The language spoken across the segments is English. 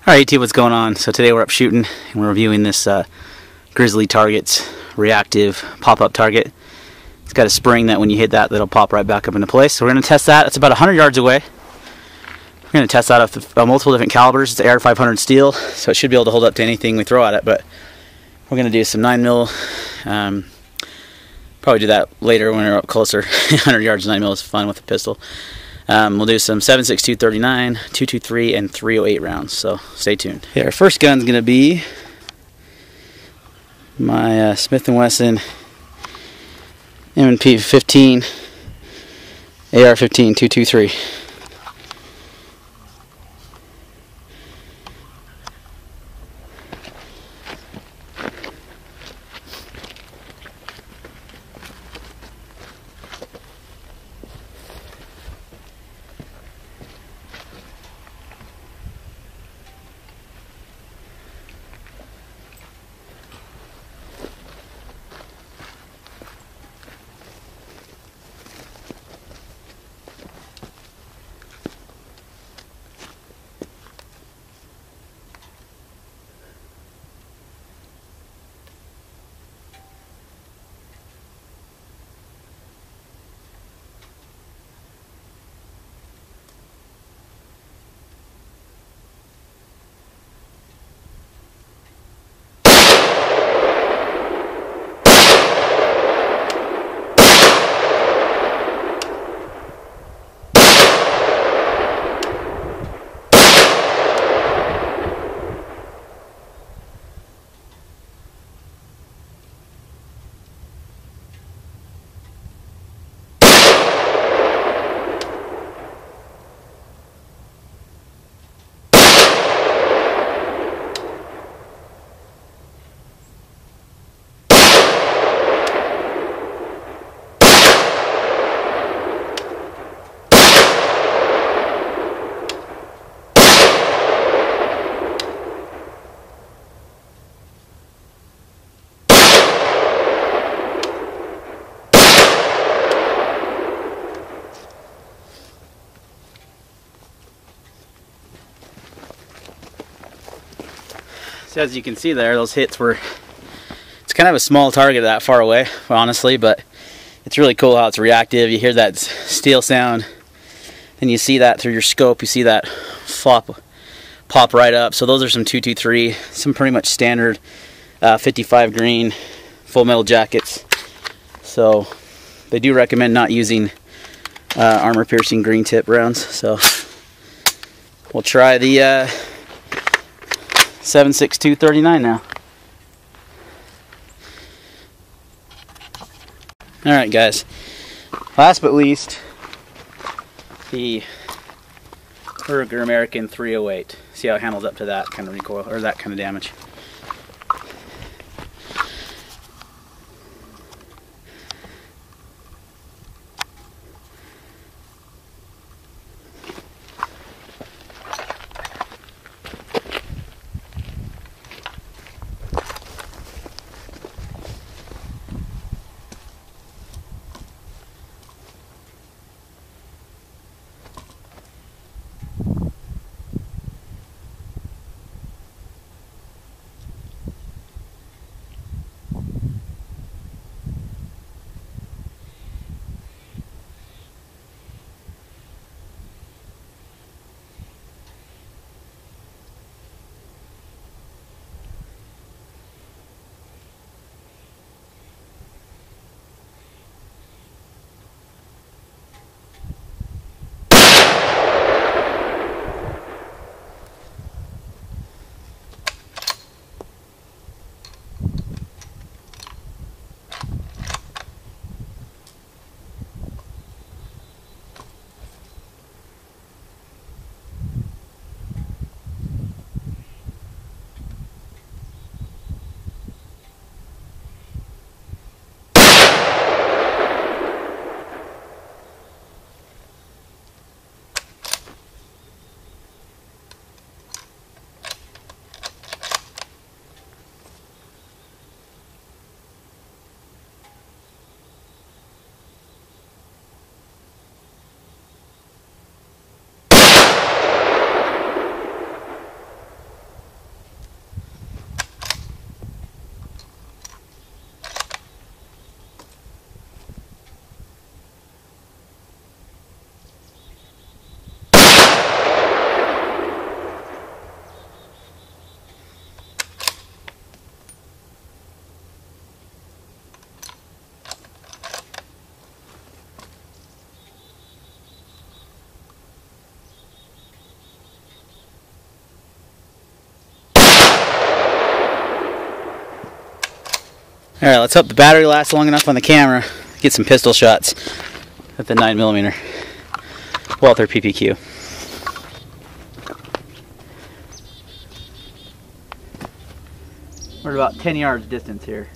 Alright YouTube, what's going on? So today we're up shooting and we're reviewing this Grizzly target's reactive pop-up target. It's got a spring that when you hit that, that'll pop right back up into place. So we're going to test that. It's about 100 yards away. We're going to test that off multiple different calibers. It's AR500 steel, so it should be able to hold up to anything we throw at it. But we're going to do some 9mm. Probably do that later when we're up closer. 100 yards 9mm is fun with a pistol. We'll do some 7.62 39, 223, and 308 rounds, so stay tuned. Okay, our first gun's going to be my Smith & Wesson M&P 15 AR-15 223. So as you can see there, those hits were, it's kind of a small target that far away, honestly, but it's really cool how it's reactive. You hear that steel sound, and you see that through your scope, you see that pop right up. So those are some 223, some pretty much standard 55 green full metal jackets. So they do recommend not using armor piercing green tip rounds. So we'll try the 7.62 39 now. Alright guys, last but least, the Ruger American 308. See how it handles up to that kind of recoil, or that kind of damage. Alright, let's hope the battery lasts long enough on the camera. Get some pistol shots at the 9mm Walther PPQ. We're about 10 yards distance here.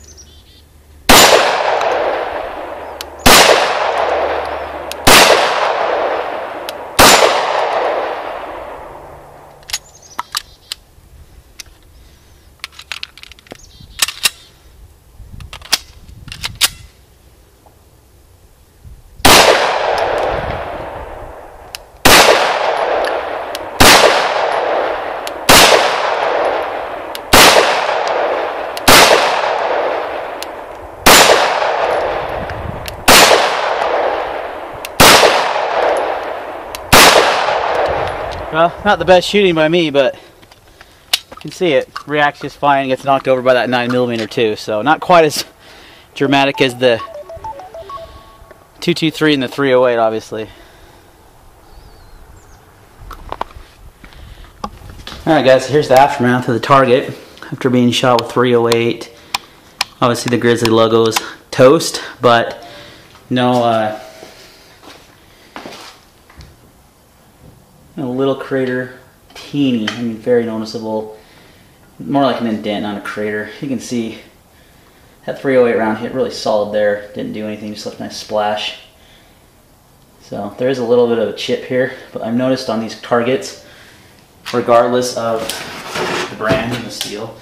Well, not the best shooting by me, but you can see it reacts just fine and gets knocked over by that 9mm too. So not quite as dramatic as the 223 and the 308, obviously. Alright guys, here's the aftermath of the target after being shot with 308. Obviously the Grizzly logo is toast, but no a little crater, teeny, I mean very noticeable, more like an indent, not a crater. You can see that 308 round hit really solid there, didn't do anything, just left a nice splash. So there is a little bit of a chip here, but I've noticed on these targets, regardless of the brand and the steel,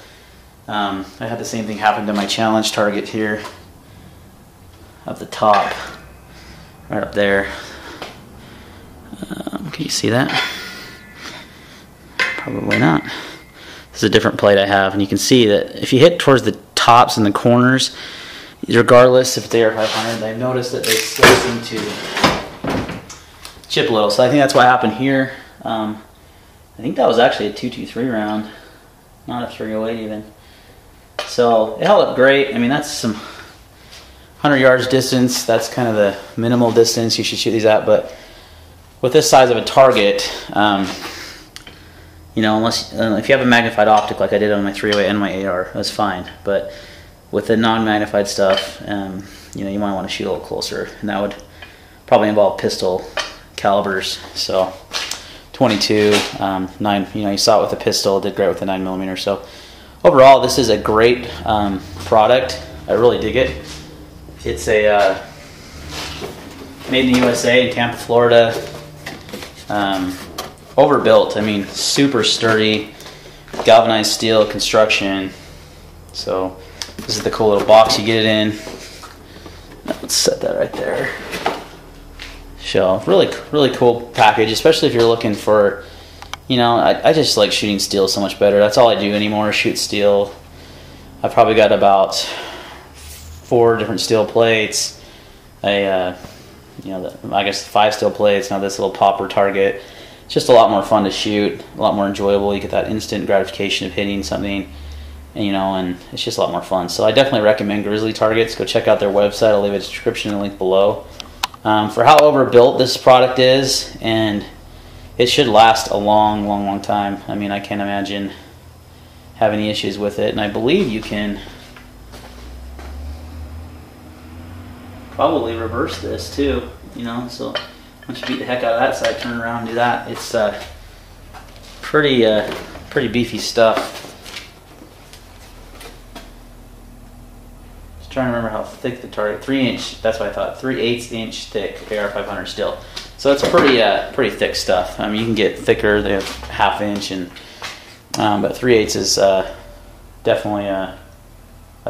I had the same thing happen to my challenge target here up the top, right up there. Can you see that? Probably not. This is a different plate I have, and you can see that if you hit towards the tops and the corners, regardless if it's AR500, I've noticed that they still seem to chip a little. So I think that's what happened here. I think that was actually a 223 round, not a 308 even. So it held up great. I mean, that's some 100 yards distance. That's kind of the minimal distance you should shoot these at, but with this size of a target, you know, unless if you have a magnified optic like I did on my 308 and my AR, that's fine. But with the non-magnified stuff, you know, you might want to shoot a little closer, and that would probably involve pistol calibers. So 22, 9. You know, you saw it with the pistol, it did great with the 9mm. So overall, this is a great product. I really dig it. It's a made in the USA in Tampa, Florida. Overbuilt, I mean, super sturdy, galvanized steel construction. So this is the cool little box you get it in. Let's set that right there. So really cool package, especially if you're looking for, you know, I just like shooting steel so much better. That's all I do anymore, shoot steel. I've probably got about 4 different steel plates. You know, I guess 5 steel plates, now this little popper target. It's just a lot more fun to shoot, a lot more enjoyable. You get that instant gratification of hitting something, and, you know, and it's just a lot more fun. So I definitely recommend Grizzly targets. Go check out their website. I'll leave a description and a link below. For how overbuilt this product is, and it should last a long time. I mean, I can't imagine having any issues with it, and I believe you can probably reverse this too, you know, so once you beat the heck out of that side, turn around and do that. It's pretty beefy stuff. Just trying to remember how thick the target, 3-inch, that's what I thought, 3/8 inch thick AR500 steel. So it's pretty thick stuff. I mean, you can get thicker, they have 1/2 inch, and but 3/8 is definitely a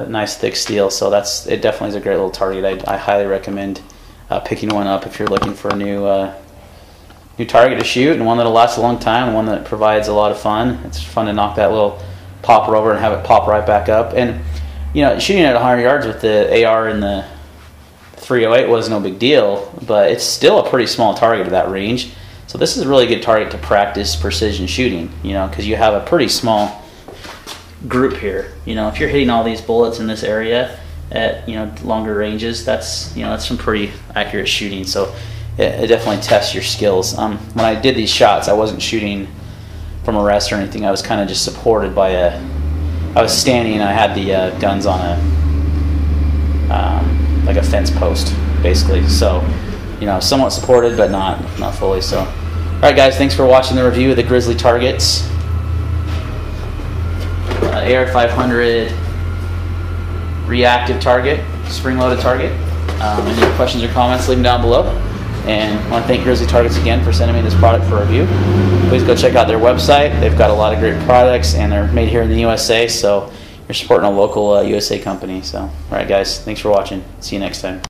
nice thick steel. So it definitely is a great little target. I highly recommend picking one up if you're looking for a new target to shoot, and one that'll last a long time, and one that provides a lot of fun. It's fun to knock that little popper over and have it pop right back up. And, you know, shooting at 100 yards with the AR and the 308 was no big deal, but it's still a pretty small target at that range. So this is a really good target to practice precision shooting, you know, because you have a pretty small group here. You know, if you're hitting all these bullets in this area at, you know, longer ranges, that's, you know, that's some pretty accurate shooting. So it definitely tests your skills. When I did these shots, I wasn't shooting from a rest or anything. I was kind of just supported by I was standing and I had the guns on like a fence post, basically. So, you know, somewhat supported, but not fully. So, all right, guys, thanks for watching the review of the Grizzly targets. AR500 reactive target, spring-loaded target. Any questions or comments, leave them down below. And I want to thank Grizzly Targets again for sending me this product for review. Please go check out their website. They've got a lot of great products, and they're made here in the USA, so you're supporting a local USA company. So, all right, guys, thanks for watching. See you next time.